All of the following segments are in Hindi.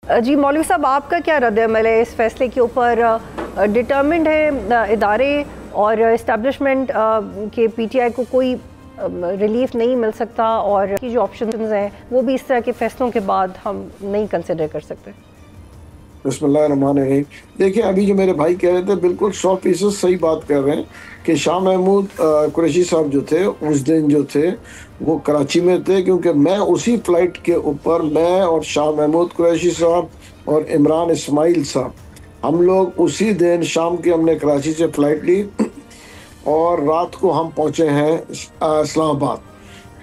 जी मौलवी साहब, आपका क्या रद्द-ए-अमल है इस फैसले के ऊपर? डिटर्मिन्ड है इदारे और इस्टेब्लिशमेंट के पीटीआई को कोई रिलीफ नहीं मिल सकता, और की जो ऑप्शंस हैं वो भी इस तरह के फैसलों के बाद हम नहीं कंसिडर कर सकते। बिस्मिल्लाहिर्रहमानिर्रहीम। देखिए, अभी जो मेरे भाई कह रहे थे बिल्कुल 100% सही बात कर रहे हैं कि शाह महमूद कुरैशी साहब जो थे उस दिन जो थे वो कराची में थे, क्योंकि मैं उसी फ्लाइट के ऊपर, मैं और शाह महमूद कुरैशी साहब और इमरान इस्माइल साहब, हम लोग उसी दिन शाम के हमने कराची से फ़्लाइट ली और रात को हम पहुँचे हैं इस्लामाबाद।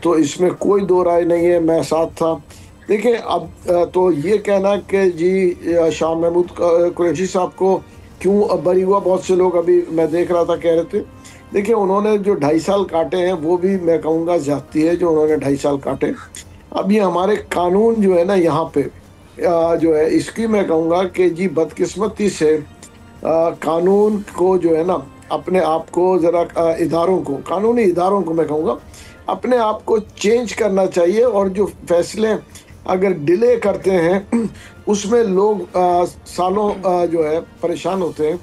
तो इसमें कोई दो राय नहीं है, मैं साथ था। देखिए, अब तो ये कहना कि जी शाह महमूद कुरैशी साहब को क्यों बरी हुआ, बहुत से लोग अभी मैं देख रहा था कह रहे थे। देखिए, उन्होंने जो 2.5 साल काटे हैं वो भी मैं कहूँगा ज़्यादती है जो उन्होंने 2.5 साल काटे। अब ये हमारे कानून जो है ना यहाँ पे जो है इसकी मैं कहूँगा कि जी बदकिस्मती से कानून को जो है ना अपने आप को ज़रा इदारों को, कानूनी इदारों को मैं कहूँगा अपने आप को चेंज करना चाहिए, और जो फैसले अगर डिले करते हैं उसमें लोग सालों जो है परेशान होते हैं,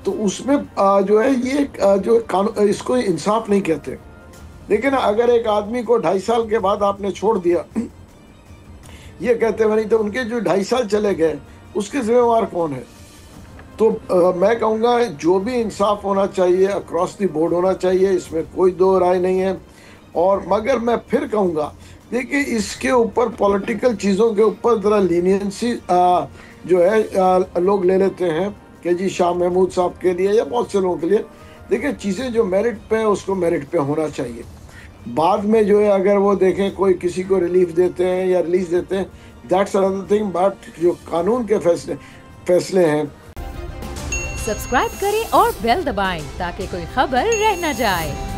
तो उसमें जो है ये जो कानून, इसको इंसाफ नहीं कहते। लेकिन अगर एक आदमी को 2.5 साल के बाद आपने छोड़ दिया ये कहते हैं नहीं, तो उनके जो 2.5 साल चले गए उसके जिम्मेवार कौन है? तो मैं कहूँगा जो भी इंसाफ होना चाहिए अक्रॉस द बोर्ड होना चाहिए, इसमें कोई दो राय नहीं है। और मगर मैं फिर कहूँगा, देखिए इसके ऊपर पॉलिटिकल चीज़ों के ऊपर ज़रा लीनियंसी जो है लोग ले लेते हैं कि जी शाह महमूद साहब के लिए या बहुत से लोगों के लिए। देखिए, चीज़ें जो मेरिट पे है उसको मेरिट पे होना चाहिए। बाद में जो है अगर वो देखें कोई किसी को रिलीफ देते हैं या रिलीज देते हैं, दैट्स अनदर थिंग, बट जो कानून के फैसले हैं। सब्सक्राइब करें और बेल दबाएं ताकि कोई खबर रह न जाए।